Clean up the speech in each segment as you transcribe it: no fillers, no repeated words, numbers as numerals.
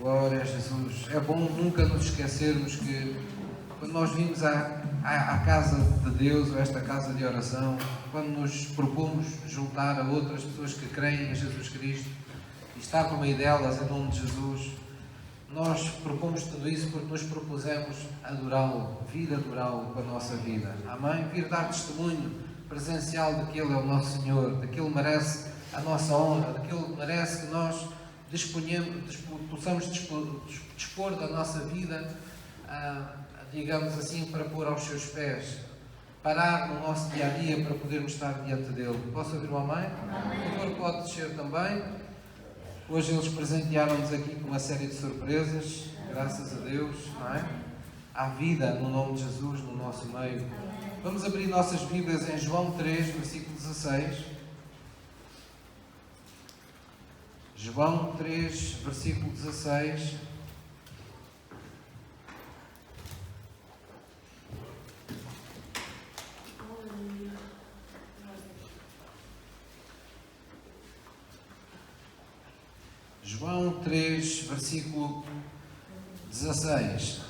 Glória a Jesus. É bom nunca nos esquecermos que quando nós vimos à casa de Deus, ou esta casa de oração, quando nos propomos juntar a outras pessoas que creem em Jesus Cristo e estar no meio delas em nome de Jesus, nós propomos tudo isso porque nos propusemos adorá-lo, vir adorá-lo com a nossa vida. Amém? Vir dar testemunho presencial de que Ele é o nosso Senhor, de que Ele merece a nossa honra, de que Ele merece que nós possamos dispor da nossa vida, digamos assim, para pôr aos seus pés, parar no nosso dia a dia para podermos estar diante dele. Posso ouvir o amém? O favor pode descer também. Hoje eles presentearam-nos aqui com uma série de surpresas, graças a Deus, não é? Há vida no nome de Jesus no nosso meio. Vamos abrir nossas Bíblias em João 3, versículo 16. João 3, versículo 16. João 3, versículo 16.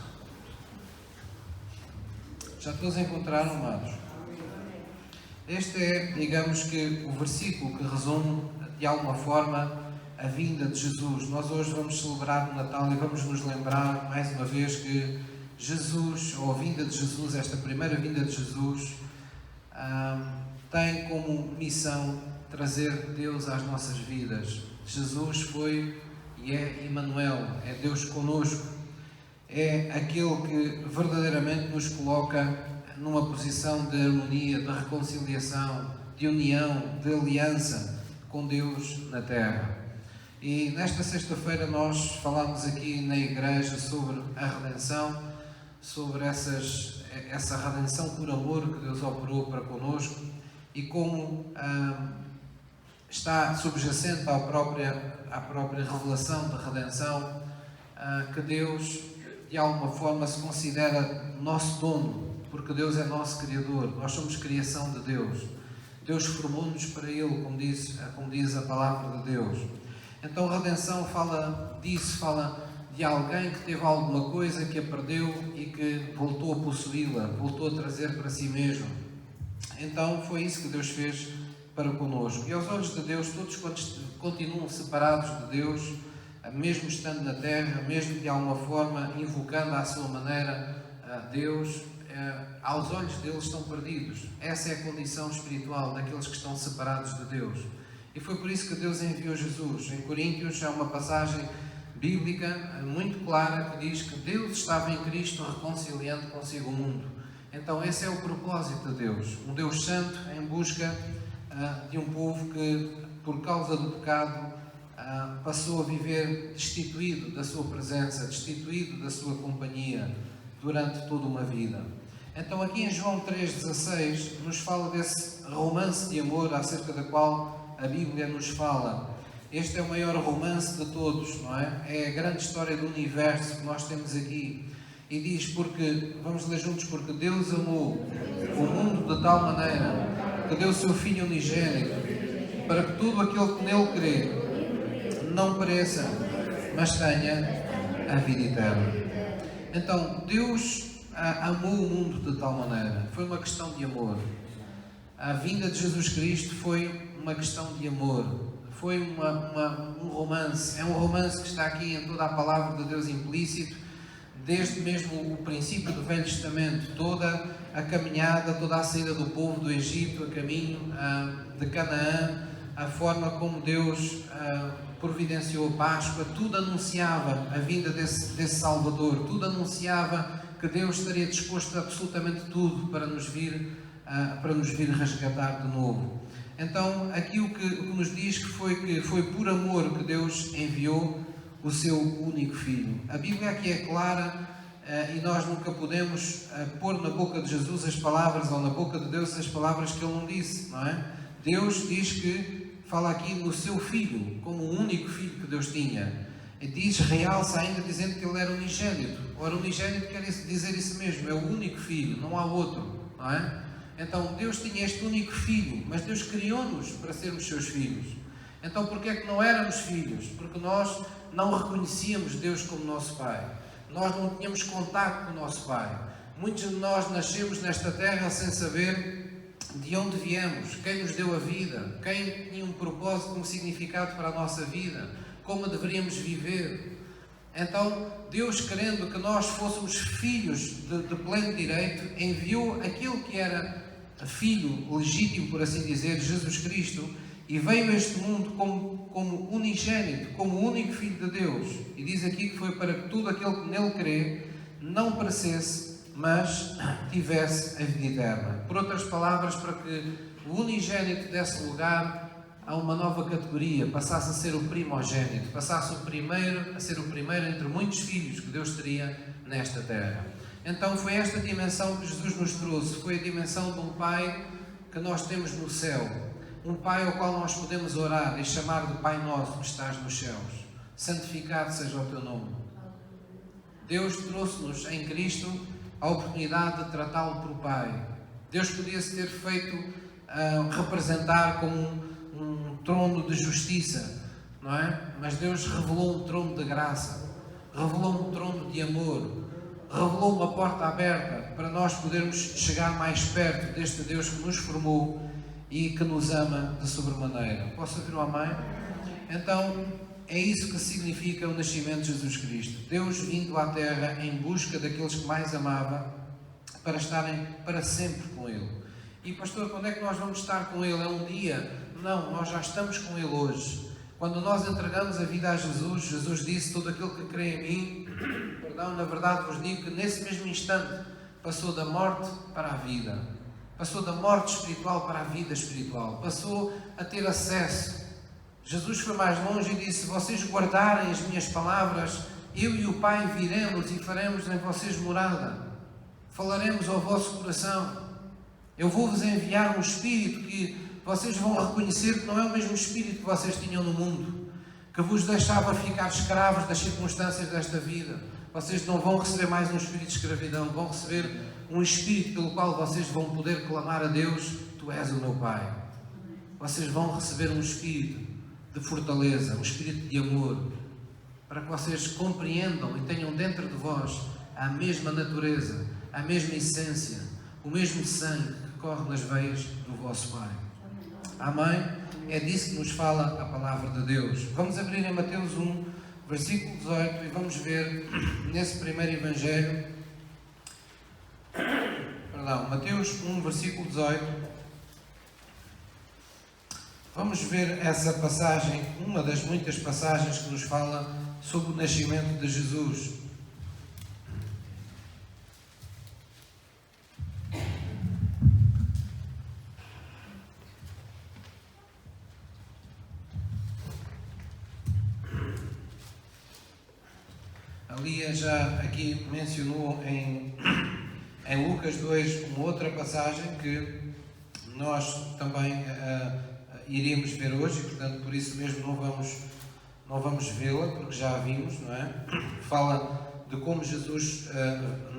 Já todos encontraram, amados? Este é, digamos que, o versículo que resume, de alguma forma, a vinda de Jesus. Nós hoje vamos celebrar o Natal e vamos nos lembrar, mais uma vez, que Jesus, ou a vinda de Jesus, esta primeira vinda de Jesus, tem como missão trazer Deus às nossas vidas. Jesus foi e é Emmanuel, é Deus conosco, é aquele que verdadeiramente nos coloca numa posição de harmonia, de reconciliação, de união, de aliança com Deus na terra. E nesta sexta-feira nós falámos aqui na igreja sobre a redenção, sobre essa redenção por amor que Deus operou para connosco e como está subjacente à própria revelação da redenção, que Deus de alguma forma se considera nosso dono, porque Deus é nosso Criador, nós somos criação de Deus. Deus formou-nos para Ele, como diz a palavra de Deus. Então a redenção fala disso, fala de alguém que teve alguma coisa que a perdeu e que voltou a possuí-la, voltou a trazer para si mesmo. Então foi isso que Deus fez para connosco. E aos olhos de Deus, todos quantos continuam separados de Deus, mesmo estando na terra, mesmo de alguma forma invocando à sua maneira a Deus, aos olhos deles estão perdidos. Essa é a condição espiritual daqueles que estão separados de Deus. E foi por isso que Deus enviou Jesus. Em Coríntios há uma passagem bíblica muito clara que diz que Deus estava em Cristo reconciliando consigo o mundo. Então esse é o propósito de Deus. Um Deus santo em busca de um povo que, por causa do pecado, passou a viver destituído da sua presença, destituído da sua companhia durante toda uma vida. Então aqui em João 3,16 nos fala desse romance de amor acerca da qual a Bíblia nos fala. Este é o maior romance de todos, não é? É a grande história do universo que nós temos aqui. E diz, vamos ler juntos, porque Deus amou o mundo de tal maneira que deu o seu Filho unigênito, para que todo aquele que nele crê não pereça, mas tenha a vida eterna. Então, Deus amou o mundo de tal maneira. Foi uma questão de amor. A vinda de Jesus Cristo foi uma questão de amor. Foi um romance. É um romance que está aqui em toda a palavra de Deus implícito, desde mesmo o princípio do Velho Testamento, toda a caminhada, toda a saída do povo do Egito, a caminho de Canaã, a forma como Deus providenciou a Páscoa, tudo anunciava a vinda desse Salvador, tudo anunciava que Deus estaria disposto a absolutamente tudo para nos vir resgatar de novo. Então, aqui o que nos diz que foi por amor que Deus enviou o seu único Filho. A Bíblia aqui é clara e nós nunca podemos pôr na boca de Jesus as palavras, ou na boca de Deus as palavras que Ele não disse, não é? Deus diz que, fala aqui no seu Filho, como o único Filho que Deus tinha. E realça ainda dizendo que Ele era unigênito. Ora, unigênito quer dizer isso mesmo, é o único Filho, não há outro, não é? Então, Deus tinha este único Filho, mas Deus criou-nos para sermos seus filhos. Então porquê é que não éramos filhos? Porque nós não reconhecíamos Deus como nosso Pai. Nós não tínhamos contato com o nosso Pai. Muitos de nós nascemos nesta terra sem saber de onde viemos, quem nos deu a vida, quem tinha um propósito, um significado para a nossa vida, como deveríamos viver. Então, Deus, querendo que nós fôssemos filhos de pleno direito, enviou aquele que era filho legítimo, por assim dizer, Jesus Cristo, e veio a este mundo como unigênito, como o único Filho de Deus. E diz aqui que foi para que todo aquele que nele crê não perecesse, mas tivesse a vida eterna. Por outras palavras, para que o unigênito desse lugar a uma nova categoria, passasse a ser o primogênito, passasse a ser o primeiro entre muitos filhos que Deus teria nesta terra. Então foi esta dimensão que Jesus nos trouxe, foi a dimensão de um Pai que nós temos no céu, um Pai ao qual nós podemos orar e chamar de Pai Nosso que estás nos céus. Santificado seja o teu nome. Deus trouxe-nos em Cristo a oportunidade de tratá-lo por Pai. Deus podia-se ter feito representar como um trono de justiça, não é? Mas Deus revelou um trono de graça, revelou um trono de amor, revelou uma porta aberta para nós podermos chegar mais perto deste Deus que nos formou e que nos ama de sobremaneira. Posso ouvir um amém? Então, é isso que significa o nascimento de Jesus Cristo. Deus vindo à Terra em busca daqueles que mais amava para estarem para sempre com Ele. E pastor, quando é que nós vamos estar com Ele? É um dia? Não, nós já estamos com Ele hoje. Quando nós entregamos a vida a Jesus, Jesus disse: todo aquele que crê em mim, na verdade vos digo que nesse mesmo instante passou da morte para a vida. Passou da morte espiritual para a vida espiritual. Passou a ter acesso. Jesus foi mais longe e disse: se vocês guardarem as minhas palavras, eu e o Pai viremos e faremos em vocês morada. Falaremos ao vosso coração. Eu vou-vos enviar um Espírito que vocês vão reconhecer que não é o mesmo Espírito que vocês tinham no mundo, que vos deixava ficar escravos das circunstâncias desta vida. Vocês não vão receber mais um espírito de escravidão, vão receber um Espírito pelo qual vocês vão poder clamar a Deus: Tu és o meu Pai. Vocês vão receber um Espírito de fortaleza, um Espírito de amor, para que vocês compreendam e tenham dentro de vós a mesma natureza, a mesma essência, o mesmo sangue que corre nas veias do vosso Pai. Amém? É disso que nos fala a palavra de Deus. Vamos abrir em Mateus 1, versículo 18, e vamos ver nesse primeiro Evangelho, Mateus 1, versículo 18, vamos ver essa passagem, uma das muitas passagens que nos fala sobre o nascimento de Jesus. A Lia já aqui mencionou em Lucas 2 uma outra passagem que nós também iríamos ver hoje, e portanto por isso mesmo não vamos vê-la, porque já a vimos, não é? Fala de como Jesus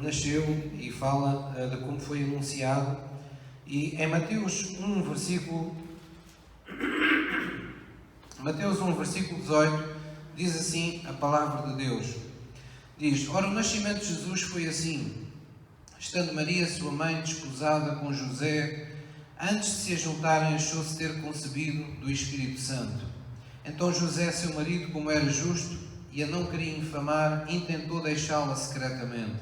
nasceu e fala de como foi anunciado. E em Mateus 1, versículo 18, diz assim a palavra de Deus. Diz: ora, o nascimento de Jesus foi assim. Estando Maria, sua mãe, desposada com José, antes de se ajuntarem, achou-se ter concebido do Espírito Santo. Então José, seu marido, como era justo e a não queria infamar, intentou deixá-la secretamente.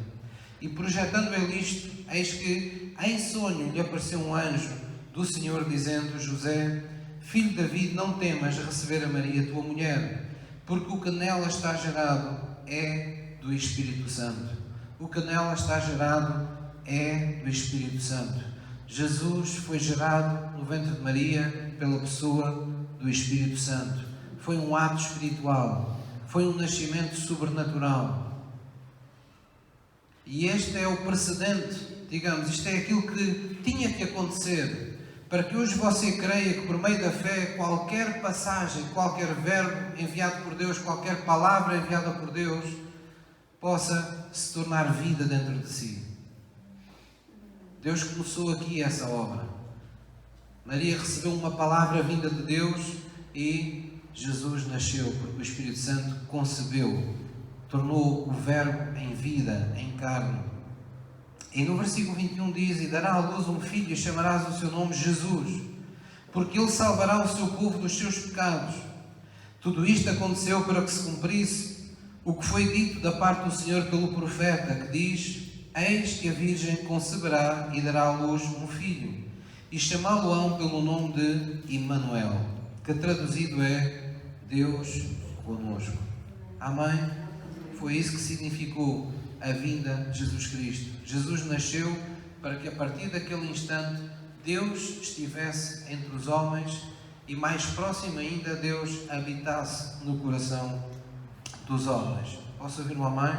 E projetando ele isto, eis que em sonho lhe apareceu um anjo do Senhor, dizendo: José, filho de David, não temas receber a Maria, tua mulher, porque o que nela está gerado é do Espírito Santo. O que nela está gerado é do Espírito Santo. Jesus foi gerado no ventre de Maria pela pessoa do Espírito Santo. Foi um ato espiritual. Foi um nascimento sobrenatural. E este é o precedente, digamos, isto é aquilo que tinha que acontecer, para que hoje você creia que por meio da fé, qualquer passagem, qualquer verbo enviado por Deus, qualquer palavra enviada por Deus, possa se tornar vida dentro de si. Deus começou aqui essa obra. Maria recebeu uma palavra vinda de Deus e Jesus nasceu porque o Espírito Santo concebeu, tornou o Verbo em vida, em carne. E no versículo 21 diz: e dará à luz um filho e chamarás o seu nome Jesus, porque ele salvará o seu povo dos seus pecados. Tudo isto aconteceu para que se cumprisse o que foi dito da parte do Senhor pelo profeta, que diz: eis que a Virgem conceberá e dará à luz um filho, e chamá-lo-ão pelo nome de Emanuel, que traduzido é Deus conosco. Amém? Foi isso que significou a vinda de Jesus Cristo. Jesus nasceu para que a partir daquele instante Deus estivesse entre os homens e, mais próximo ainda, Deus habitasse no coração dos homens. Posso ouvir um amém?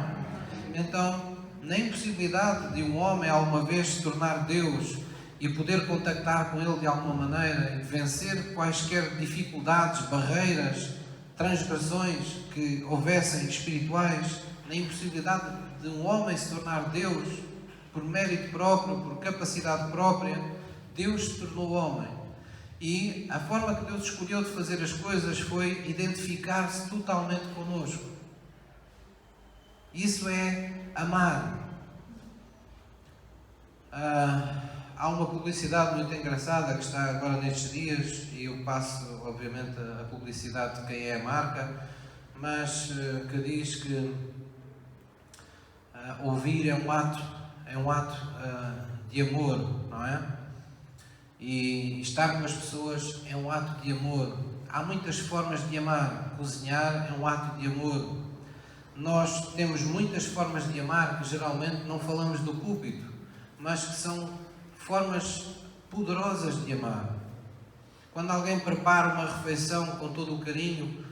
Então, na impossibilidade de um homem alguma vez se tornar Deus e poder contactar com Ele de alguma maneira e vencer quaisquer dificuldades, barreiras, transgressões que houvessem espirituais, na impossibilidade de um homem se tornar Deus por mérito próprio, por capacidade própria, Deus se tornou homem. E a forma que Deus escolheu de fazer as coisas foi identificar-se totalmente connosco. Isso é amar. Há uma publicidade muito engraçada que está agora nestes dias, e eu passo, obviamente, a publicidade de quem é a marca, mas que diz que ouvir é um ato de amor, não é? E estar com as pessoas é um ato de amor. Há muitas formas de amar. Cozinhar é um ato de amor. Nós temos muitas formas de amar que geralmente não falamos do púlpito, mas que são formas poderosas de amar. Quando alguém prepara uma refeição com todo o carinho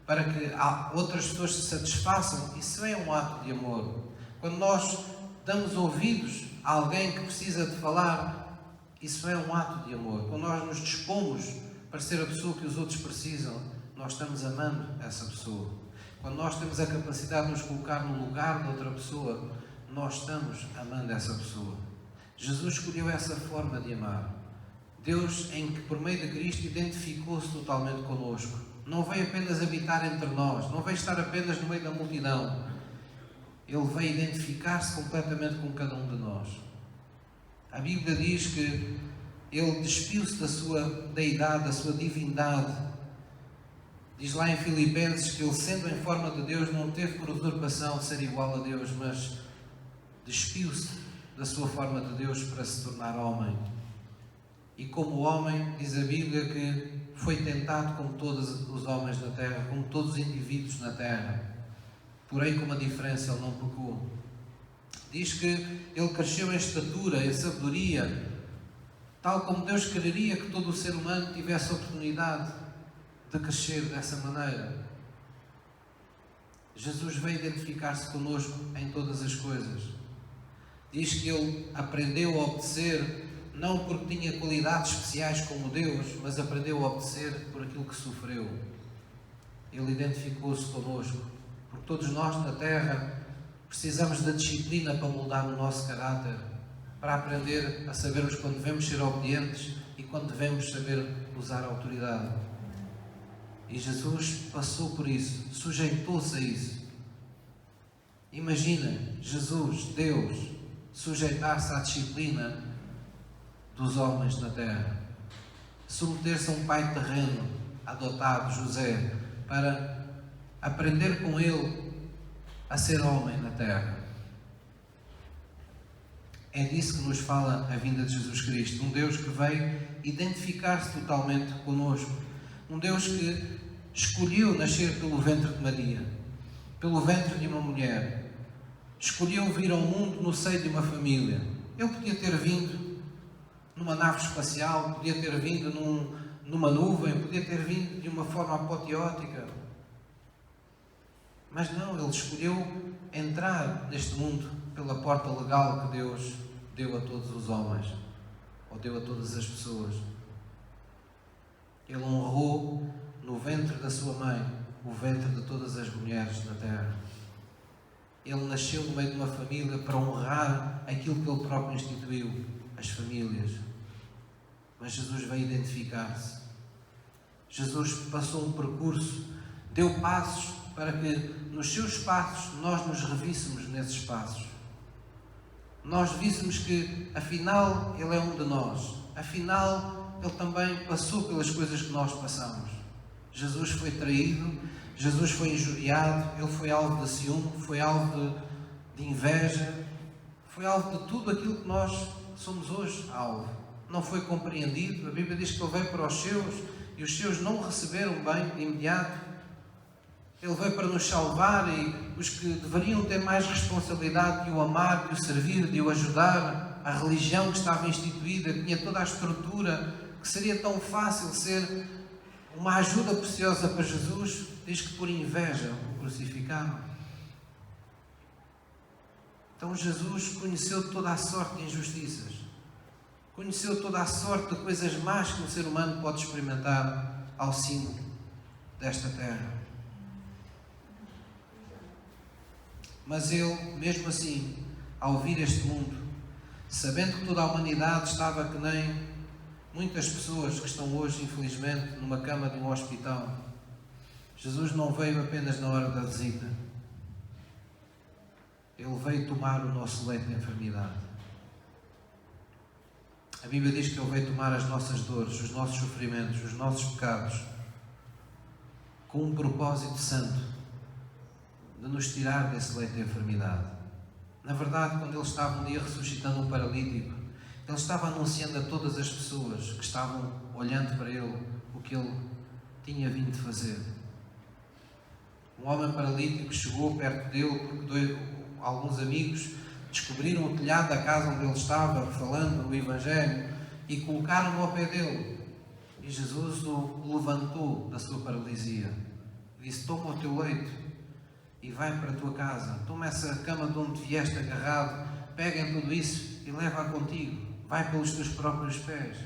para que outras pessoas se satisfaçam, isso é um ato de amor. Quando nós damos ouvidos a alguém que precisa de falar, isso é um ato de amor. Quando nós nos dispomos para ser a pessoa que os outros precisam, nós estamos amando essa pessoa. Quando nós temos a capacidade de nos colocar no lugar de outra pessoa, nós estamos amando essa pessoa. Jesus escolheu essa forma de amar. Deus, em que por meio de Cristo identificou-se totalmente connosco. Não veio apenas habitar entre nós, não veio estar apenas no meio da multidão. Ele veio identificar-se completamente com cada um de nós. A Bíblia diz que Ele despiu-se da sua deidade, da sua divindade. Diz lá em Filipenses que Ele, sendo em forma de Deus, não teve por usurpação de ser igual a Deus, mas despiu-se da sua forma de Deus para se tornar homem. E como homem, diz a Bíblia que foi tentado como todos os homens da terra, como todos os indivíduos na terra. Porém, com uma diferença, Ele não pecou. Diz que Ele cresceu em estatura, em sabedoria, tal como Deus quereria que todo o ser humano tivesse a oportunidade de crescer dessa maneira. Jesus veio identificar-se connosco em todas as coisas. Diz que Ele aprendeu a obedecer, não porque tinha qualidades especiais como Deus, mas aprendeu a obedecer por aquilo que sofreu. Ele identificou-se connosco, porque todos nós na Terra precisamos da disciplina para moldar o nosso caráter, para aprender a sabermos quando devemos ser obedientes e quando devemos saber usar a autoridade. E Jesus passou por isso, sujeitou-se a isso. Imagina Jesus, Deus, sujeitar-se à disciplina dos homens na terra, submeter-se a um pai terreno adotado, José, para aprender com ele a ser homem na terra. É disso que nos fala a vinda de Jesus Cristo, um Deus que veio identificar-se totalmente connosco, um Deus que escolheu nascer pelo ventre de Maria, pelo ventre de uma mulher, escolheu vir ao mundo no seio de uma família. Ele podia ter vindo numa nave espacial, podia ter vindo numa nuvem, podia ter vindo de uma forma apoteótica, mas não, Ele escolheu entrar neste mundo pela porta legal que Deus deu a todos os homens, ou deu a todas as pessoas. Ele honrou no ventre da sua mãe o ventre de todas as mulheres na terra. Ele nasceu no meio de uma família para honrar aquilo que Ele próprio instituiu, as famílias. Mas Jesus veio identificar-se. Jesus passou um percurso, deu passos para que nos seus passos nós nos revíssemos nesses passos. Nós víssemos que, afinal, Ele é um de nós. Afinal, Ele também passou pelas coisas que nós passamos. Jesus foi traído, Jesus foi injuriado, Ele foi alvo de ciúme, foi alvo de inveja, foi alvo de tudo aquilo que nós somos hoje alvo. Não foi compreendido. A Bíblia diz que Ele veio para os seus e os seus não o receberam bem de imediato. Ele veio para nos salvar e os que deveriam ter mais responsabilidade de o amar, de o servir, de o ajudar, a religião que estava instituída, que tinha toda a estrutura, que seria tão fácil ser uma ajuda preciosa para Jesus, diz que por inveja o crucificaram. Então Jesus conheceu toda a sorte de injustiças, conheceu toda a sorte de coisas más que um ser humano pode experimentar ao cimo desta terra. Mas Ele, mesmo assim, ao vir este mundo, sabendo que toda a humanidade estava que nem muitas pessoas que estão hoje, infelizmente, numa cama de um hospital, Jesus não veio apenas na hora da visita. Ele veio tomar o nosso leito de enfermidade. A Bíblia diz que Ele veio tomar as nossas dores, os nossos sofrimentos, os nossos pecados, com um propósito santo de nos tirar desse leito de enfermidade. Na verdade, quando Ele estava um dia ressuscitando um paralítico, Ele estava anunciando a todas as pessoas que estavam olhando para Ele o que Ele tinha vindo fazer. Um homem paralítico chegou perto dele porque alguns amigos descobriram o telhado da casa onde ele estava, falando o Evangelho, e colocaram-no ao pé dele. E Jesus o levantou da sua paralisia. Disse: toma o teu leito e vai para a tua casa. Toma essa cama de onde vieste agarrado, pega em tudo isso e leva-a contigo. Vai pelos teus próprios pés.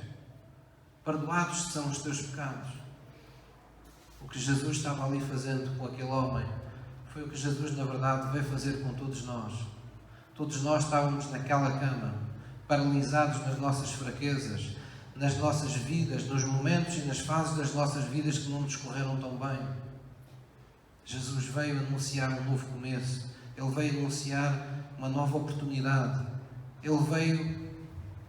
Perdoados são os teus pecados. O que Jesus estava ali fazendo com aquele homem foi o que Jesus, na verdade, veio fazer com todos nós. Todos nós estávamos naquela cama, paralisados nas nossas fraquezas, nas nossas vidas, nos momentos e nas fases das nossas vidas que não nos correram tão bem. Jesus veio anunciar um novo começo. Ele veio anunciar uma nova oportunidade. Ele veio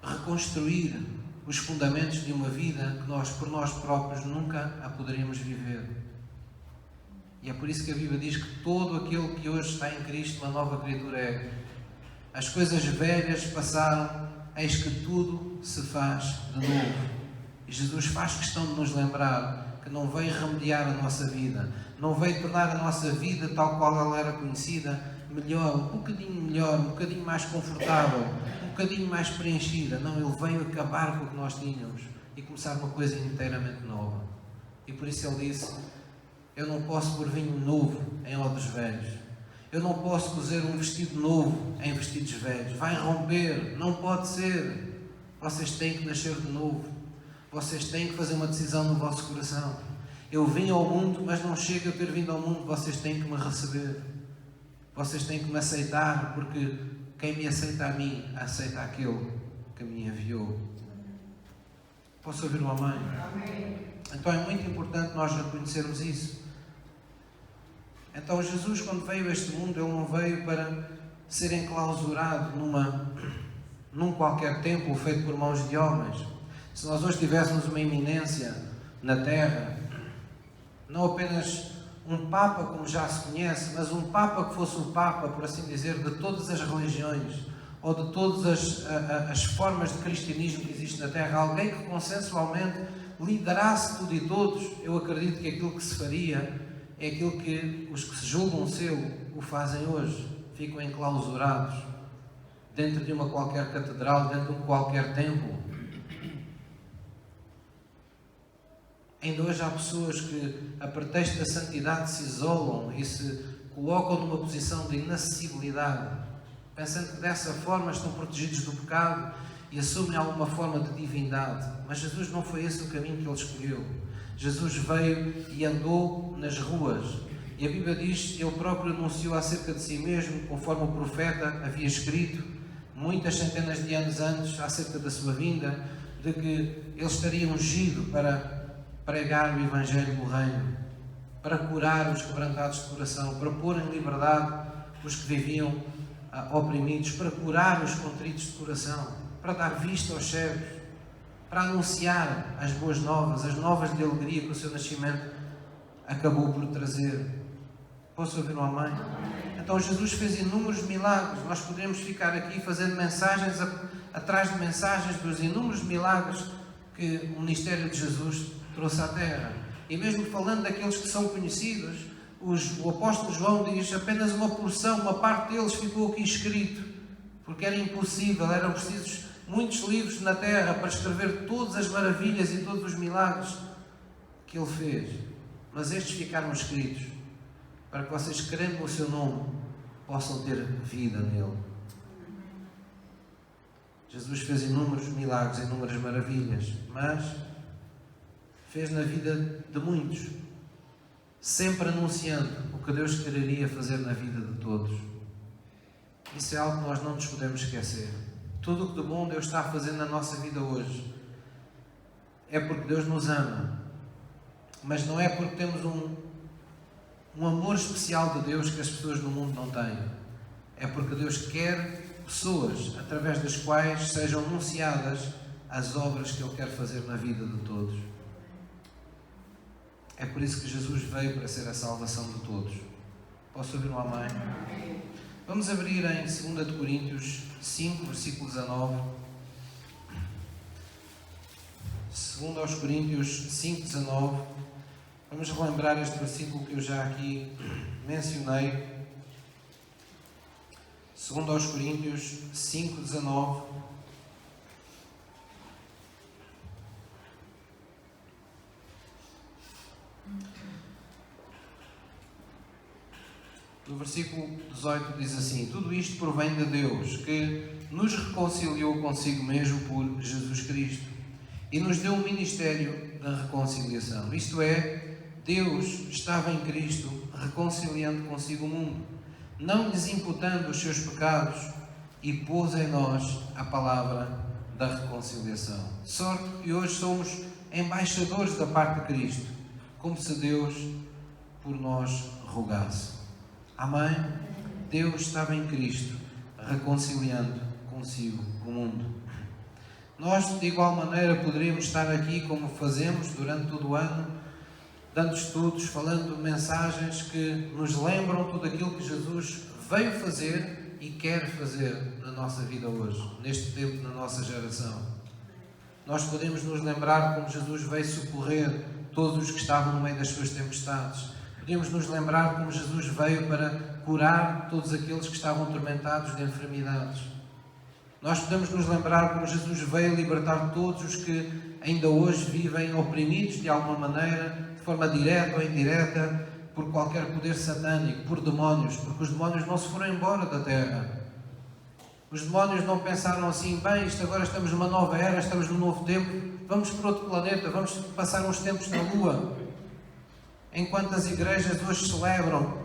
reconstruir os fundamentos de uma vida que nós, por nós próprios, nunca a poderíamos viver. E é por isso que a Bíblia diz que todo aquele que hoje está em Cristo, uma nova criatura é. As coisas velhas passaram, eis que tudo se faz de novo. E Jesus faz questão de nos lembrar que não veio remediar a nossa vida, não veio tornar a nossa vida tal qual ela era conhecida, melhor, um bocadinho mais confortável, um bocadinho mais preenchida. Não, Ele veio acabar com o que nós tínhamos e começar uma coisa inteiramente nova. E por isso Ele disse: eu não posso pôr vinho novo em odres velhos. Eu não posso cozer um vestido novo em vestidos velhos. Vai romper, não pode ser. Vocês têm que nascer de novo. Vocês têm que fazer uma decisão no vosso coração. Eu vim ao mundo, mas não chega a ter vindo ao mundo. Vocês têm que me receber. Vocês têm que me aceitar, porque quem me aceita a mim, aceita aquele que me enviou. Posso ouvir um amém? Amém. Então é muito importante nós reconhecermos isso. Então Jesus, quando veio a este mundo, Ele não veio para ser enclausurado num qualquer templo feito por mãos de homens. Se nós hoje tivéssemos uma eminência na Terra, não apenas um Papa como já se conhece, mas um Papa que fosse um Papa, por assim dizer, de todas as religiões, ou de todas as formas de cristianismo que existe na Terra, alguém que consensualmente liderasse tudo e todos, eu acredito que aquilo que se faria é aquilo que os que se julgam seu o fazem hoje. Ficam enclausurados dentro de uma qualquer catedral, dentro de um qualquer templo. Ainda hoje há pessoas que, a pretexto da santidade, se isolam e se colocam numa posição de inacessibilidade, pensando que dessa forma estão protegidos do pecado e assumem alguma forma de divindade. Mas Jesus não foi esse o caminho que Ele escolheu. Jesus veio e andou nas ruas. E a Bíblia diz, Ele próprio anunciou acerca de si mesmo, conforme o profeta havia escrito, muitas centenas de anos antes, acerca da sua vinda, de que Ele estaria ungido para pregar o Evangelho do Reino, para curar os quebrantados de coração, para pôr em liberdade os que viviam oprimidos, para curar os contritos de coração, para dar vista aos cegos, para anunciar as boas novas, as novas de alegria que o seu nascimento acabou por trazer. Posso ouvir um amém? Então Jesus fez inúmeros milagres. Nós poderíamos ficar aqui fazendo mensagens atrás de mensagens dos inúmeros milagres que o ministério de Jesus trouxe à terra. E mesmo falando daqueles que são conhecidos, o apóstolo João diz apenas uma porção, uma parte deles ficou aqui escrito, porque era impossível, eram precisos muitos livros na terra para escrever todas as maravilhas e todos os milagres que ele fez. Mas estes ficaram escritos para que vocês, crendo no seu nome, possam ter vida nele. Jesus fez inúmeros milagres, inúmeras maravilhas, mas fez na vida de muitos, sempre anunciando o que Deus quereria fazer na vida de todos. Isso é algo que nós não nos podemos esquecer. Tudo o que de bom Deus está a fazer na nossa vida hoje é porque Deus nos ama, mas não é porque temos um amor especial de Deus que as pessoas no mundo não têm. É porque Deus quer pessoas através das quais sejam anunciadas as obras que Ele quer fazer na vida de todos. É por isso que Jesus veio, para ser a salvação de todos. Posso ouvir um amém? Vamos abrir em 2 de Coríntios 5, versículo 19. 2 aos Coríntios 5, 19. Vamos relembrar este versículo que eu já aqui mencionei. 2 aos Coríntios 5, 19. No versículo 18 diz assim: tudo isto provém de Deus, que nos reconciliou consigo mesmo por Jesus Cristo e nos deu o ministério da reconciliação. Isto é, Deus estava em Cristo reconciliando consigo o mundo, não lhes imputando os seus pecados, e pôs em nós a palavra da reconciliação. Sorte que hoje somos embaixadores da parte de Cristo, como se Deus por nós rogasse. Amém? Deus estava em Cristo, reconciliando consigo o mundo. Nós, de igual maneira, poderíamos estar aqui, como fazemos durante todo o ano, dando estudos, falando mensagens que nos lembram tudo aquilo que Jesus veio fazer e quer fazer na nossa vida hoje, neste tempo, na nossa geração. Nós podemos nos lembrar como Jesus veio socorrer todos os que estavam no meio das suas tempestades. Podemos nos lembrar como Jesus veio para curar todos aqueles que estavam atormentados de enfermidades. Nós podemos nos lembrar como Jesus veio libertar todos os que ainda hoje vivem oprimidos de alguma maneira, de forma direta ou indireta, por qualquer poder satânico, por demónios, porque os demónios não se foram embora da terra. Os demónios não pensaram assim: bem, isto agora estamos numa nova era, estamos num novo tempo, vamos para outro planeta, vamos passar uns tempos na Lua. Enquanto as igrejas hoje celebram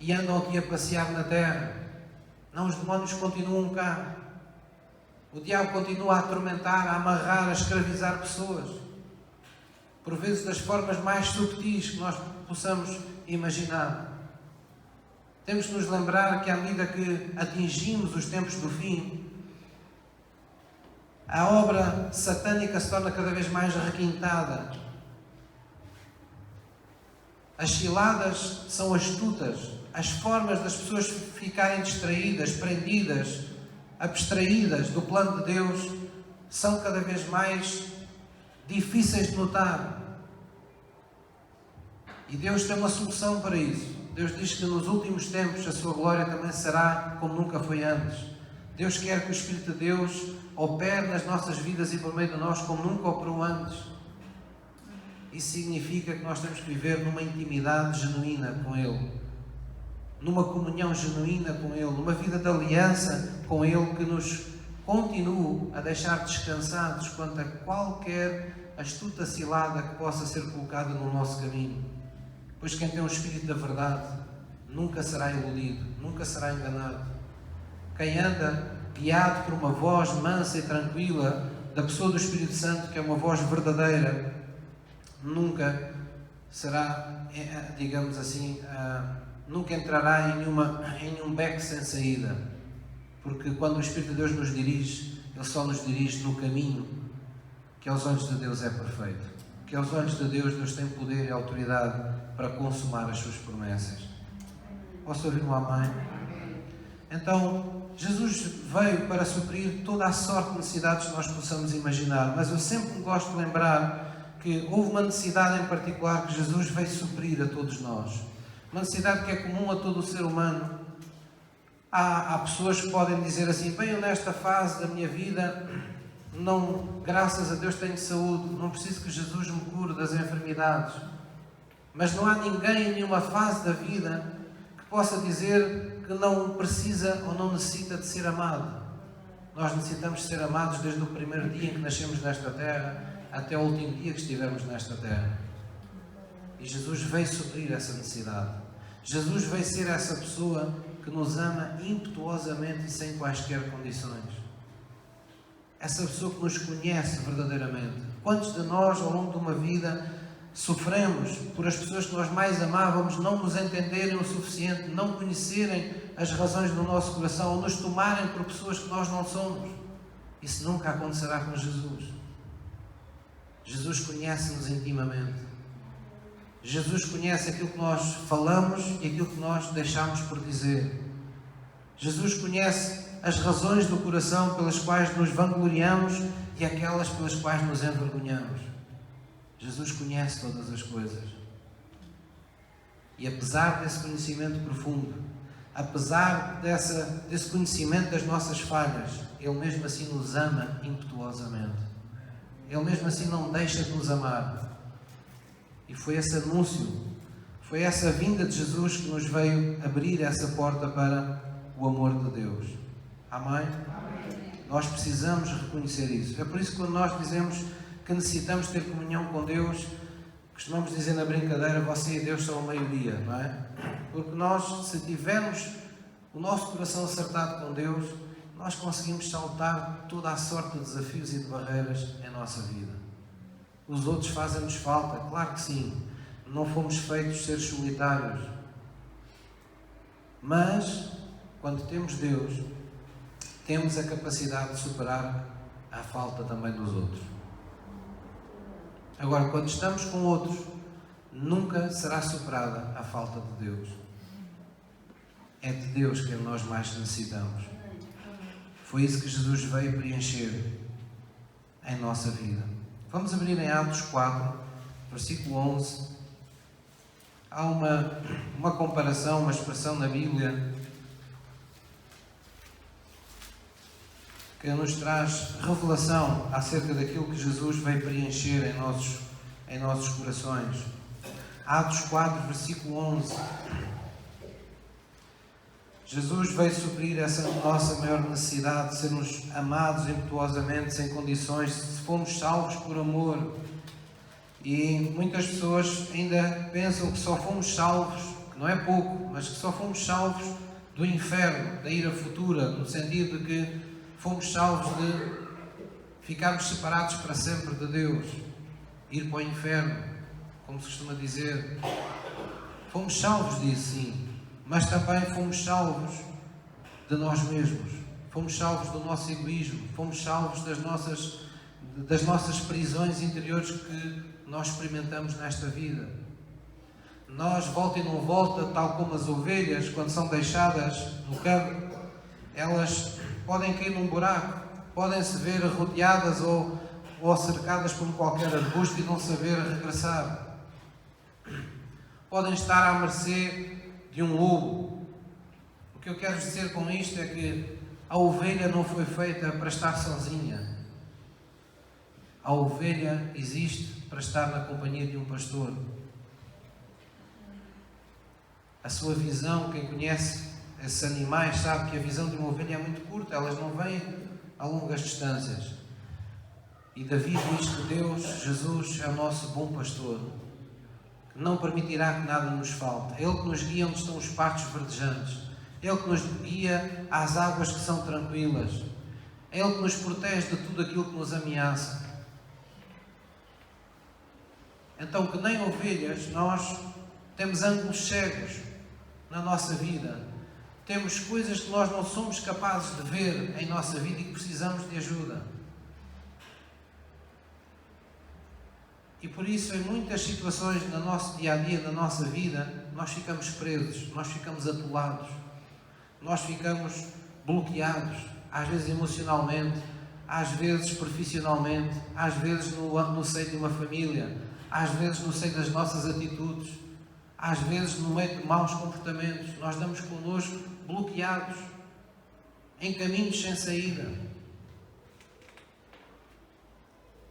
e andam aqui a passear na terra. Não, os demónios continuam cá. O diabo continua a atormentar, a amarrar, a escravizar pessoas. Por vezes das formas mais subtis que nós possamos imaginar. Temos que nos lembrar que à medida que atingimos os tempos do fim, a obra satânica se torna cada vez mais requintada. As ciladas são astutas, as formas das pessoas ficarem distraídas, prendidas, abstraídas do plano de Deus são cada vez mais difíceis de notar. E Deus tem uma solução para isso. Deus diz que nos últimos tempos a sua glória também será como nunca foi antes. Deus quer que o Espírito de Deus opere nas nossas vidas e por meio de nós como nunca operou antes. Isso significa que nós temos que viver numa intimidade genuína com Ele, numa comunhão genuína com Ele, numa vida de aliança com Ele que nos continue a deixar descansados quanto a qualquer astuta cilada que possa ser colocada no nosso caminho. Pois quem tem o Espírito da verdade nunca será iludido, nunca será enganado. Quem anda guiado por uma voz mansa e tranquila da pessoa do Espírito Santo, que é uma voz verdadeira, nunca será, digamos assim, nunca entrará em um beco sem saída. Porque quando o Espírito de Deus nos dirige, Ele só nos dirige no caminho que aos olhos de Deus é perfeito. Que aos olhos de Deus, Deus tem poder e autoridade para consumar as suas promessas. Posso ouvir um amém? Então, Jesus veio para suprir toda a sorte de necessidades que nós possamos imaginar, mas eu sempre me gosto de lembrar que houve uma necessidade em particular que Jesus veio suprir a todos nós. Uma necessidade que é comum a todo o ser humano. Há pessoas que podem dizer assim: bem, eu nesta fase da minha vida, não, graças a Deus tenho saúde, não preciso que Jesus me cure das enfermidades. Mas não há ninguém em nenhuma fase da vida que possa dizer que não precisa ou não necessita de ser amado. Nós necessitamos de ser amados desde o primeiro dia em que nascemos nesta terra até o último dia que estivemos nesta terra. E Jesus veio suprir essa necessidade. Jesus veio ser essa pessoa que nos ama impetuosamente e sem quaisquer condições. Essa pessoa que nos conhece verdadeiramente. Quantos de nós, ao longo de uma vida, sofremos por as pessoas que nós mais amávamos não nos entenderem o suficiente, não conhecerem as razões do nosso coração, ou nos tomarem por pessoas que nós não somos? Isso nunca acontecerá com Jesus. Jesus conhece-nos intimamente. Jesus conhece aquilo que nós falamos e aquilo que nós deixamos por dizer. Jesus conhece as razões do coração pelas quais nos vangloriamos e aquelas pelas quais nos envergonhamos. Jesus conhece todas as coisas. E apesar desse conhecimento profundo, apesar desse conhecimento das nossas falhas, Ele mesmo assim nos ama impetuosamente. Ele mesmo assim não deixa de nos amar. E foi esse anúncio, foi essa vinda de Jesus que nos veio abrir essa porta para o amor de Deus. Amém? Nós precisamos reconhecer isso. É por isso que quando nós dizemos que necessitamos ter comunhão com Deus, costumamos dizer na brincadeira: você e Deus são a maioria, não é? Porque nós, se tivermos o nosso coração acertado com Deus, nós conseguimos saltar toda a sorte de desafios e de barreiras em nossa vida. Os outros fazem-nos falta, claro que sim. Não fomos feitos seres solitários. Mas, quando temos Deus, temos a capacidade de superar a falta também dos outros. Agora, quando estamos com outros, nunca será superada a falta de Deus. É de Deus que nós mais necessitamos. Foi isso que Jesus veio preencher em nossa vida. Vamos abrir em Atos 4, versículo 11. Há uma comparação, uma expressão na Bíblia que nos traz revelação acerca daquilo que Jesus veio preencher em nossos corações. Atos 4, versículo 11. Jesus veio suprir essa nossa maior necessidade de sermos amados impetuosamente, sem condições, se fomos salvos por amor. E muitas pessoas ainda pensam que só fomos salvos, que não é pouco, mas que só fomos salvos do inferno, da ira futura, no sentido de que fomos salvos de ficarmos separados para sempre de Deus, ir para o inferno, como se costuma dizer. Fomos salvos disso, sim. Mas também fomos salvos de nós mesmos, fomos salvos do nosso egoísmo, fomos salvos das nossas prisões interiores que nós experimentamos nesta vida. Nós, volta e não volta, tal como as ovelhas, quando são deixadas no campo, elas podem cair num buraco, podem se ver rodeadas ou cercadas por qualquer arbusto e não saber regressar. Podem estar à mercê de um lobo. O que eu quero dizer com isto é que a ovelha não foi feita para estar sozinha. A ovelha existe para estar na companhia de um pastor. A sua visão, quem conhece esses animais sabe que a visão de uma ovelha é muito curta, elas não vêm a longas distâncias. E Davi diz que Deus, Jesus, é o nosso bom pastor, não permitirá que nada nos falte. É Ele que nos guia onde estão os pastos verdejantes. É Ele que nos guia às águas que são tranquilas. É Ele que nos protege de tudo aquilo que nos ameaça. Então, que nem ovelhas, nós temos ângulos cegos na nossa vida. Temos coisas que nós não somos capazes de ver em nossa vida e que precisamos de ajuda. E por isso, em muitas situações no nosso dia-a-dia, na nossa vida, nós ficamos presos, nós ficamos atolados, nós ficamos bloqueados, às vezes emocionalmente, às vezes profissionalmente, às vezes no seio de uma família, às vezes no seio das nossas atitudes, às vezes no meio de maus comportamentos. Nós damos connosco bloqueados, em caminhos sem saída.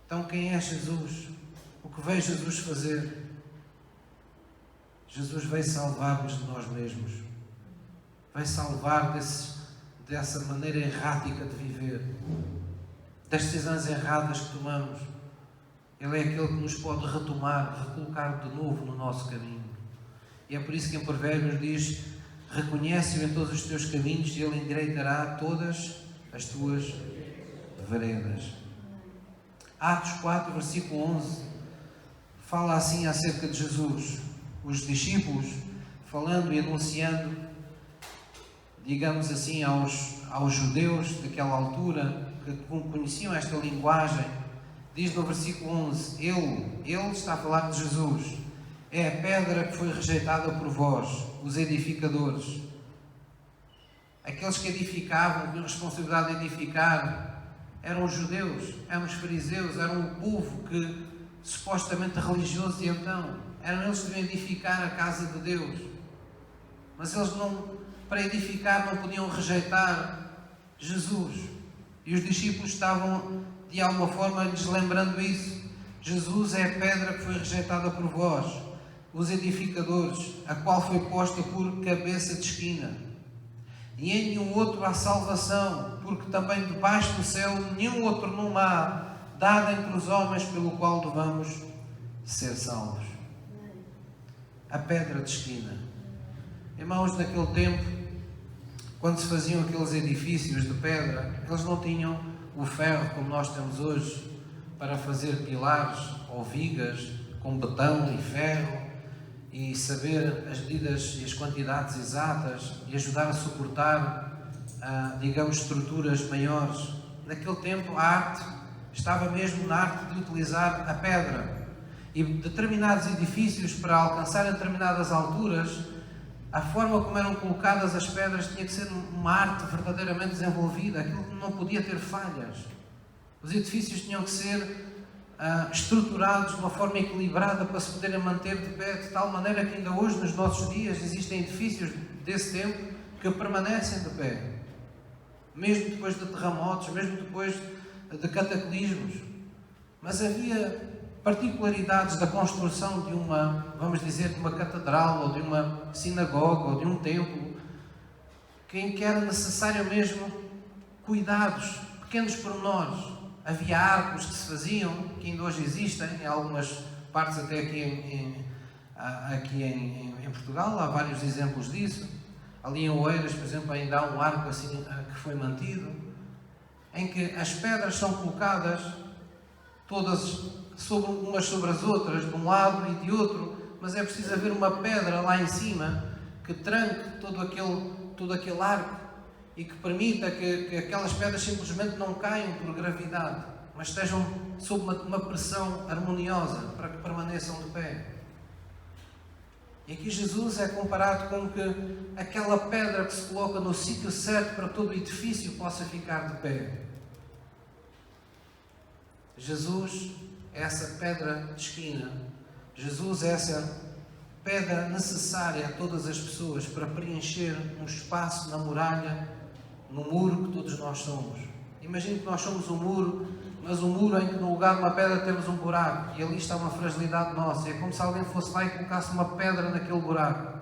Então, quem é Jesus? O que veio Jesus fazer? Jesus veio salvar-nos de nós mesmos. Veio salvar dessa maneira errática de viver, das decisões erradas que tomamos. Ele é aquele que nos pode retomar, recolocar de novo no nosso caminho. E é por isso que em Provérbios diz: reconhece-o em todos os teus caminhos e ele endireitará todas as tuas veredas. Atos 4, versículo 11, fala assim acerca de Jesus. Os discípulos, falando e anunciando, digamos assim, aos judeus daquela altura, que conheciam esta linguagem, diz no versículo 11, ele está a falar de Jesus, é a pedra que foi rejeitada por vós, os edificadores. Aqueles que edificavam, que tinham responsabilidade de edificar, eram os judeus, eram os fariseus, eram o povo que supostamente religioso de então. Eram eles que deviam edificar a casa de Deus. Mas eles para edificar não podiam rejeitar Jesus. E os discípulos estavam, de alguma forma, lhes lembrando isso. Jesus é a pedra que foi rejeitada por vós, os edificadores, a qual foi posta por cabeça de esquina. E em nenhum outro há salvação, porque também debaixo do céu nenhum outro nome há, dado entre os homens, pelo qual devamos ser salvos. A pedra de esquina. Irmãos, naquele tempo, quando se faziam aqueles edifícios de pedra, eles não tinham o ferro como nós temos hoje para fazer pilares ou vigas com betão e ferro e saber as medidas e as quantidades exatas e ajudar a suportar, digamos, estruturas maiores. Naquele tempo, a arte estava mesmo na arte de utilizar a pedra. E determinados edifícios, para alcançarem determinadas alturas, a forma como eram colocadas as pedras tinha que ser uma arte verdadeiramente desenvolvida. Aquilo não podia ter falhas. Os edifícios tinham que ser estruturados de uma forma equilibrada para se poderem manter de pé, de tal maneira que ainda hoje, nos nossos dias, existem edifícios desse tempo que permanecem de pé. Mesmo depois de terremotos, mesmo depois de cataclismos. Mas havia particularidades da construção de uma, vamos dizer, de uma catedral, ou de uma sinagoga, ou de um templo, em que era necessário mesmo cuidados, pequenos pormenores. Havia arcos que se faziam, que ainda hoje existem, em algumas partes até aqui em Portugal, há vários exemplos disso. Ali em Oeiras, por exemplo, ainda há um arco assim que foi mantido, em que as pedras são colocadas todas umas sobre as outras, de um lado e de outro, mas é preciso haver uma pedra lá em cima que tranque todo aquele arco e que permita que aquelas pedras simplesmente não caiam por gravidade, mas estejam sob uma pressão harmoniosa para que permaneçam de pé. E aqui Jesus é comparado com que aquela pedra que se coloca no sítio certo para todo o edifício possa ficar de pé. Jesus é essa pedra de esquina. Jesus é essa pedra necessária a todas as pessoas para preencher um espaço na muralha, no muro que todos nós somos. Imagine que nós somos um muro, mas um muro em que no lugar de uma pedra temos um buraco e ali está uma fragilidade nossa. É como se alguém fosse lá e colocasse uma pedra naquele buraco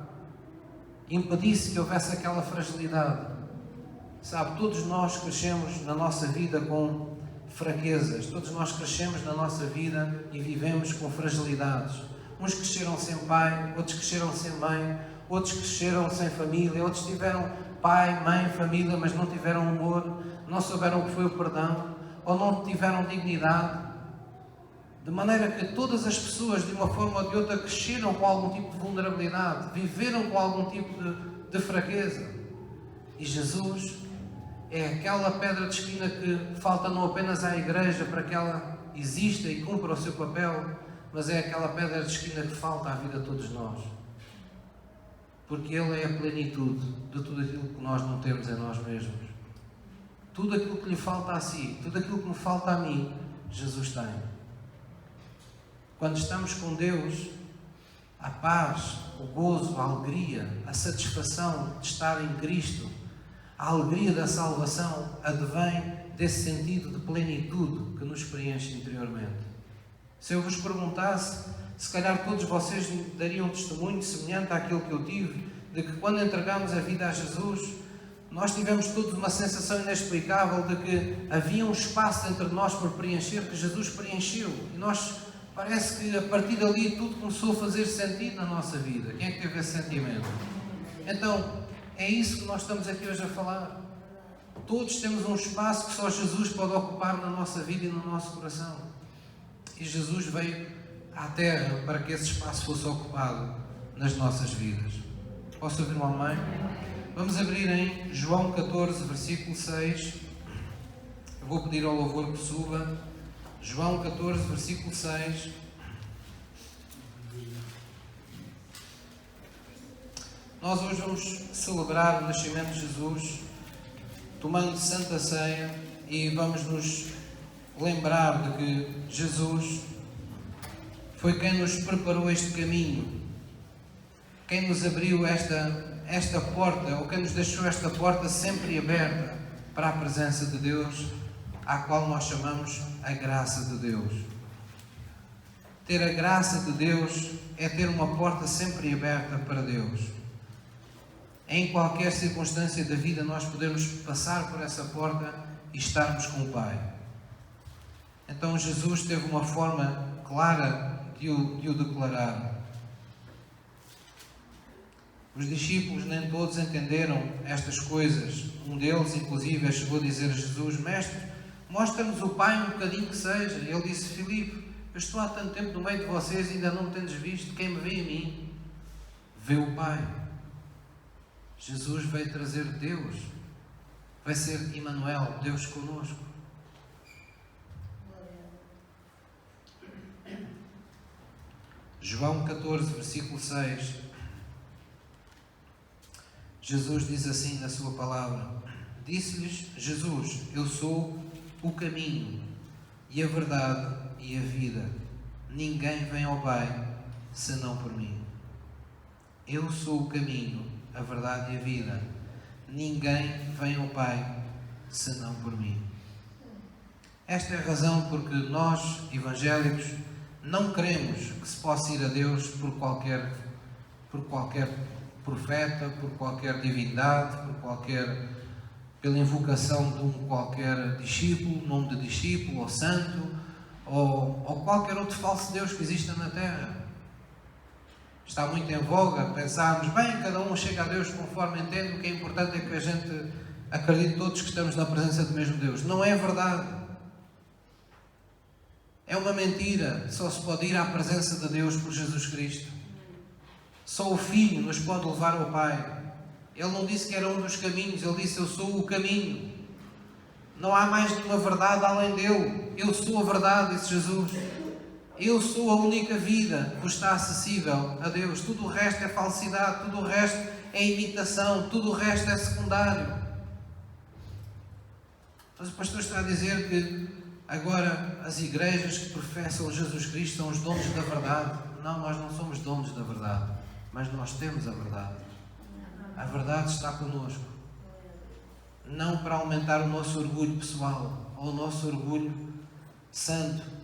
e impedisse que houvesse aquela fragilidade. Sabe, todos nós crescemos na nossa vida com fraquezas, todos nós crescemos na nossa vida e vivemos com fragilidades. Uns cresceram sem pai, outros cresceram sem mãe, outros cresceram sem família, outros tiveram pai, mãe, família, mas não tiveram amor, não souberam o que foi o perdão, ou não tiveram dignidade. de maneira que todas as pessoas, de uma forma ou de outra, cresceram com algum tipo de vulnerabilidade, viveram com algum tipo de fraqueza. E Jesus é aquela pedra de esquina que falta não apenas à Igreja para que ela exista e cumpra o seu papel, mas é aquela pedra de esquina que falta à vida de todos nós. Porque Ele é a plenitude de tudo aquilo que nós não temos em nós mesmos. Tudo aquilo que lhe falta a si, tudo aquilo que me falta a mim, Jesus tem. Quando estamos com Deus, a paz, o gozo, a alegria, a satisfação de estar em Cristo, a alegria da salvação advém desse sentido de plenitude que nos preenche interiormente. Se eu vos perguntasse, se calhar todos vocês dariam um testemunho semelhante àquilo que eu tive, de que quando entregamos a vida a Jesus, nós tivemos todos uma sensação inexplicável de que havia um espaço entre nós por preencher, que Jesus preencheu. E nós, parece que a partir dali tudo começou a fazer sentido na nossa vida. Quem é que teve esse sentimento? Então, é isso que nós estamos aqui hoje a falar. Todos temos um espaço que só Jesus pode ocupar na nossa vida e no nosso coração. E Jesus veio à Terra para que esse espaço fosse ocupado nas nossas vidas. Posso ouvir um amém? Vamos abrir em João 14, versículo 6. Eu vou pedir ao louvor que suba. João 14, versículo 6. Nós hoje vamos celebrar o nascimento de Jesus, tomando Santa Ceia, e vamos nos lembrar de que Jesus foi quem nos preparou este caminho, quem nos abriu esta porta, ou quem nos deixou esta porta sempre aberta para a presença de Deus, à qual nós chamamos a graça de Deus. Ter a graça de Deus é ter uma porta sempre aberta para Deus. Em qualquer circunstância da vida nós podemos passar por essa porta e estarmos com o Pai. Então Jesus teve uma forma clara de o declarar. Os discípulos nem todos entenderam estas coisas. Um deles, inclusive, chegou a dizer a Jesus: Mestre, mostra-nos o Pai um bocadinho que seja. E ele disse: Filipe, eu estou há tanto tempo no meio de vocês e ainda não me tendes visto. Quem me vê a mim, vê o Pai. Jesus veio trazer Deus. Vai ser Emmanuel, Deus conosco. João 14, versículo 6. Jesus diz assim na sua palavra: Disse-lhes Jesus: Eu sou o caminho e a verdade e a vida. Ninguém vem ao Pai senão por mim. Eu sou o caminho, a verdade e a vida. Ninguém vem ao Pai senão por mim. Esta é a razão porque nós, evangélicos, não queremos que se possa ir a Deus por qualquer profeta, por qualquer divindade, pela invocação de um qualquer discípulo, nome de discípulo ou santo, ou qualquer outro falso Deus que exista na Terra. Está muito em voga pensarmos, bem, cada um chega a Deus conforme entende, o que é importante é que a gente acredite todos que estamos na presença do mesmo Deus. Não é verdade. É uma mentira. Só se pode ir à presença de Deus por Jesus Cristo. Só o Filho nos pode levar ao Pai. Ele não disse que era um dos caminhos, ele disse: Eu sou o caminho. Não há mais nenhuma verdade além dele. Eu sou a verdade, disse Jesus. Eu sou a única vida que está acessível a Deus. Tudo o resto é falsidade, tudo o resto é imitação, tudo o resto é secundário. Mas o pastor está a dizer que agora as igrejas que professam Jesus Cristo são os donos da verdade. Não, nós não somos donos da verdade, mas nós temos a verdade. A verdade está connosco. Não para aumentar o nosso orgulho pessoal ou o nosso orgulho santo,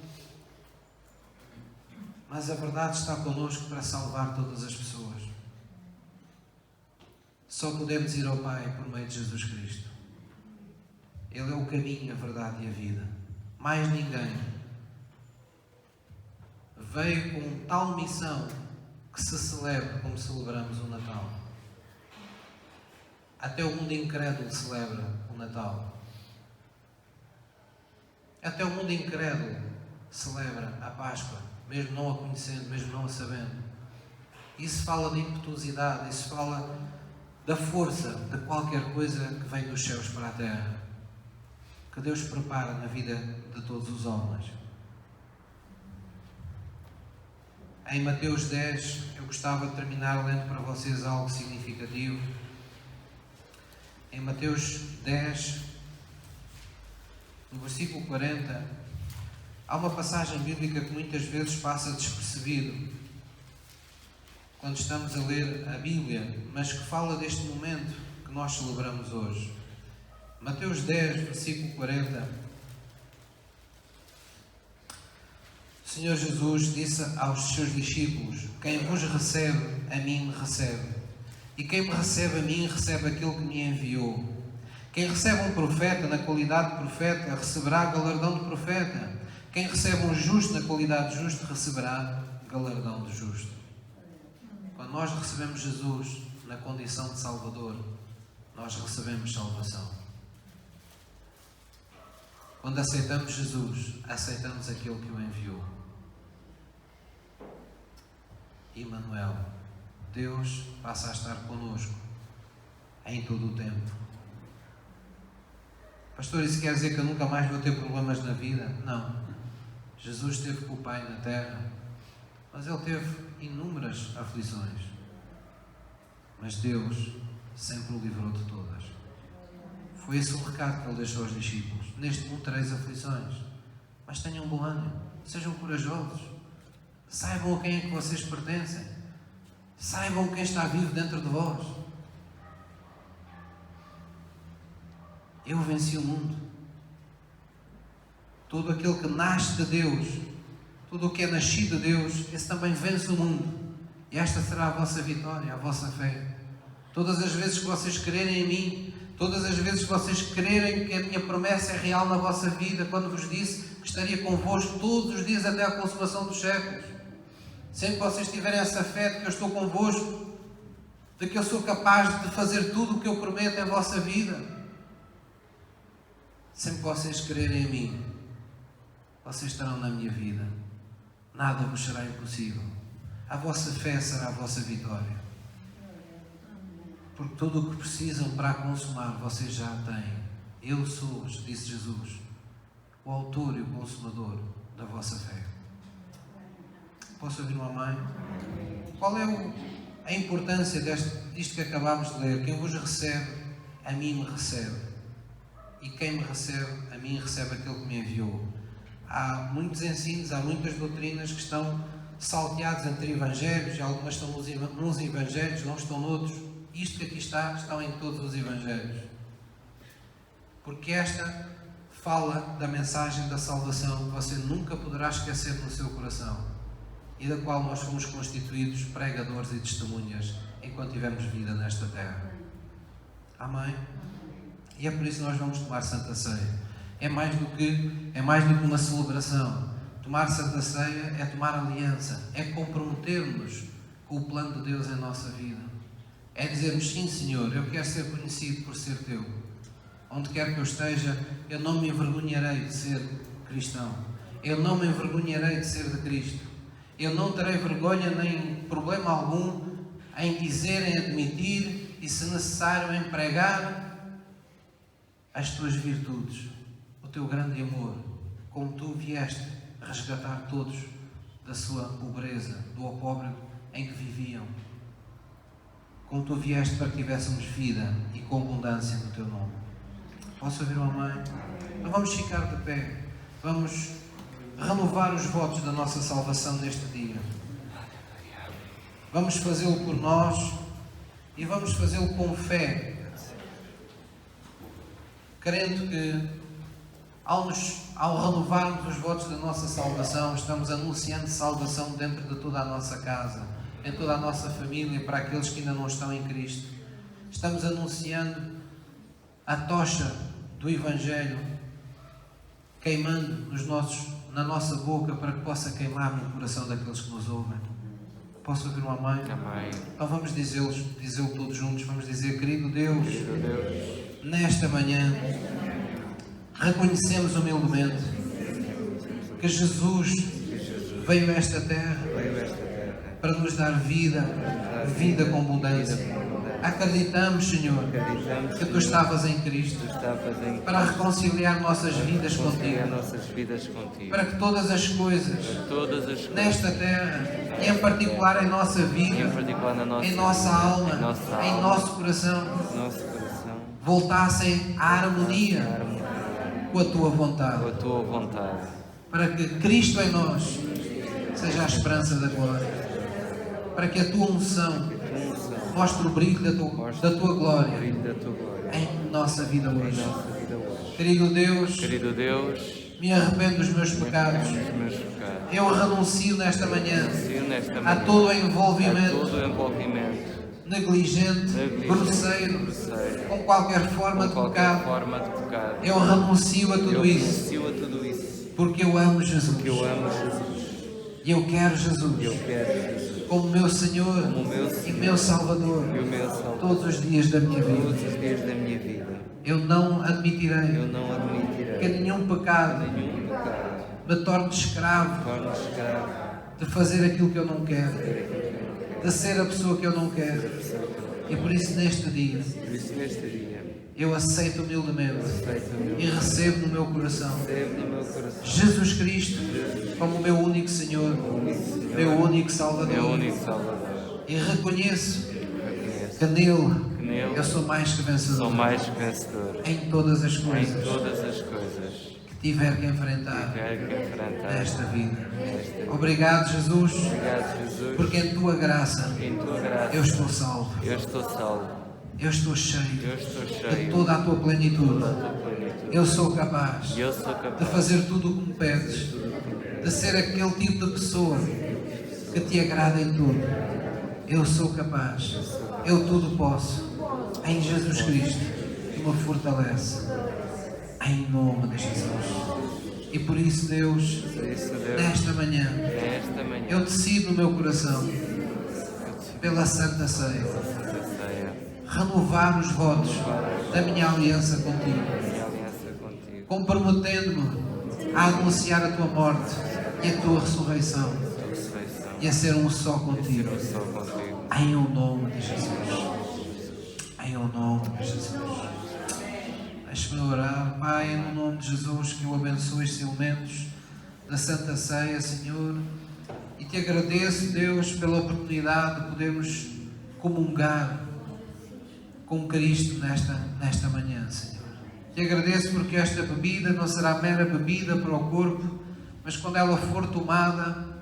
mas a verdade está connosco para salvar todas as pessoas. Só podemos ir ao Pai por meio de Jesus Cristo. Ele é o caminho, a verdade e a vida. Mais ninguém veio com tal missão que se celebre como celebramos o Natal. Até o mundo incrédulo celebra o Natal. Até o mundo incrédulo celebra a Páscoa, mesmo não a conhecendo, mesmo não a sabendo. Isso fala de impetuosidade, isso fala da força de qualquer coisa que vem dos céus para a terra, que Deus prepara na vida de todos os homens. Em Mateus 10, eu gostava de terminar lendo para vocês algo significativo. Em Mateus 10, no versículo 40, há uma passagem bíblica que muitas vezes passa despercebido quando estamos a ler a Bíblia, mas que fala deste momento que nós celebramos hoje. Mateus 10, versículo 40. O Senhor Jesus disse aos seus discípulos: quem vos recebe, a mim me recebe. E quem me recebe a mim, recebe aquele que me enviou. Quem recebe um profeta na qualidade de profeta, receberá galardão de profeta. Quem recebe um justo na qualidade de justo, receberá galardão de justo. Quando nós recebemos Jesus na condição de Salvador, nós recebemos salvação. Quando aceitamos Jesus, aceitamos aquele que o enviou. Emmanuel, Deus passa a estar connosco em todo o tempo. Pastor, isso quer dizer que eu nunca mais vou ter problemas na vida? Não. Jesus esteve com o Pai na terra, mas Ele teve inúmeras aflições. Mas Deus sempre o livrou de todas. Foi esse o recado que Ele deixou aos discípulos. Neste mundo tereis aflições, mas tenham bom ânimo, sejam corajosos, saibam a quem é que vocês pertencem, saibam quem está vivo dentro de vós. Eu venci o mundo. Todo aquele que nasce de Deus, tudo o que é nascido de Deus, esse também vence o mundo. E esta será a vossa vitória, a vossa fé. Todas as vezes que vocês crerem em mim, todas as vezes que vocês crerem que a minha promessa é real na vossa vida, quando vos disse que estaria convosco todos os dias até à consumação dos séculos, sempre que vocês tiverem essa fé de que eu estou convosco, de que eu sou capaz de fazer tudo o que eu prometo em vossa vida, sempre que vocês crerem em mim, vocês estarão na minha vida. Nada vos será impossível. A vossa fé será a vossa vitória. Porque tudo o que precisam para a consumar, vocês já têm. Eu sou, disse Jesus, o autor e o consumador da vossa fé. Posso ouvir uma mãe? Qual é a importância disto que acabámos de ler? Quem vos recebe, a mim me recebe. E quem me recebe, a mim recebe aquele que me enviou. Há muitos ensinos, há muitas doutrinas que estão salteados entre evangelhos, e algumas estão nos evangelhos, não estão noutros. Isto que aqui está, estão em todos os evangelhos. Porque esta fala da mensagem da salvação que você nunca poderá esquecer no seu coração e da qual nós fomos constituídos pregadores e testemunhas enquanto tivemos vida nesta terra. Amém? E é por isso que nós vamos tomar Santa Ceia. É mais do que uma celebração. Tomar Santa Ceia é tomar aliança, é comprometermos com o plano de Deus em nossa vida. É dizermos: sim, Senhor, eu quero ser conhecido por ser Teu. Onde quer que eu esteja, eu não me envergonharei de ser cristão. Eu não me envergonharei de ser de Cristo. Eu não terei vergonha nem problema algum em dizer, em admitir e, se necessário, em pregar as Tuas virtudes, o Teu grande amor, como Tu vieste resgatar todos da sua pobreza, do opróbrio em que viviam. Como Tu vieste para que tivéssemos vida e com abundância no Teu nome. Posso ouvir uma mãe? Então vamos ficar de pé. Vamos renovar os votos da nossa salvação neste dia. Vamos fazê-lo por nós e vamos fazê-lo com fé, crendo que ao renovarmos os votos da nossa salvação, estamos anunciando salvação dentro de toda a nossa casa, em toda a nossa família, para aqueles que ainda não estão em Cristo. Estamos anunciando a tocha do Evangelho queimando na nossa boca, para que possa queimar no coração daqueles que nos ouvem. Posso ouvir uma mãe? Amém. Então vamos dizê-lo todos juntos. Vamos dizer: querido Deus, nesta manhã reconhecemos humildemente que Jesus veio a esta terra para nos dar vida, vida com abundância. Acreditamos, Senhor, que Tu estavas em Cristo para reconciliar nossas vidas contigo, para que todas as coisas nesta terra, e em particular em nossa vida, em nossa alma, em nosso coração, voltassem à harmonia com a Tua vontade, para que Cristo em nós seja a esperança da glória, para que a Tua unção mostre o brilho da Tua glória em nossa vida hoje. Querido Deus, me arrependo dos meus pecados. Eu renuncio nesta manhã a todo o envolvimento negligente, grosseiro, com qualquer forma de pecado. Eu renuncio a tudo isso, porque eu amo Jesus. E eu quero Jesus como meu Senhor e meu Salvador todos os dias da minha vida. Eu não admitirei que nenhum pecado me torne escravo de fazer aquilo que eu não quero, de ser a pessoa que eu não quero. E por isso neste dia eu aceito humildemente e recebo no meu coração Jesus Cristo como meu único Senhor, meu único Salvador. E reconheço que nele eu sou mais que vencedor em todas as coisas que tiver que enfrentar nesta vida. Obrigado, Jesus, porque em Tua graça eu estou salvo. Eu estou cheio de toda a Tua plenitude. Eu sou capaz de fazer tudo o que me pedes, de ser aquele tipo de pessoa que Te agrada em tudo. Eu sou capaz, eu tudo posso, em Jesus Cristo, que me fortalece, em nome de Jesus. E por isso, Deus, nesta manhã, eu decido no meu coração, pela Santa Ceia, renovar os votos da minha aliança contigo, comprometendo-me a anunciar a Tua morte e a Tua ressurreição e a ser um só contigo, em o nome de Jesus. Em o nome de Jesus. Deixe-me orar. Pai, no nome de Jesus, que eu abençoe estes elementos da Santa Ceia, Senhor, e Te agradeço, Deus, pela oportunidade de podermos comungar com Cristo nesta manhã, Senhor. Te agradeço porque esta bebida não será mera bebida para o corpo, mas quando ela for tomada,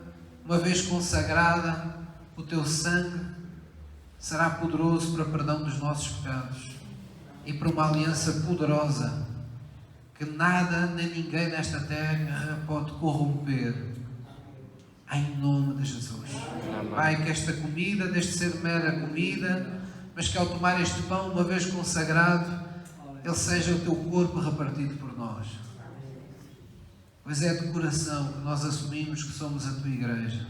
uma vez consagrada, o Teu sangue será poderoso para perdão dos nossos pecados e para uma aliança poderosa que nada nem ninguém nesta terra pode corromper. Em nome de Jesus. Pai, que esta comida deixe de ser mera comida, mas que ao tomar este pão, uma vez consagrado, ele seja o Teu corpo repartido por nós. Pois é de coração que nós assumimos que somos a Tua Igreja,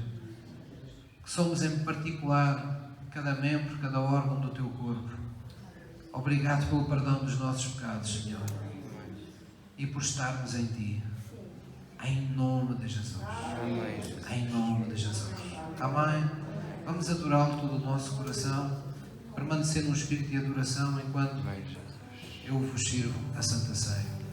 que somos em particular cada membro, cada órgão do Teu corpo. Obrigado pelo perdão dos nossos pecados, Senhor, e por estarmos em Ti. Em nome de Jesus. Em nome de Jesus. Amém. Vamos adorá-lo todo o nosso coração, permanecer no espírito de adoração enquanto eu vos sirvo a Santa Ceia.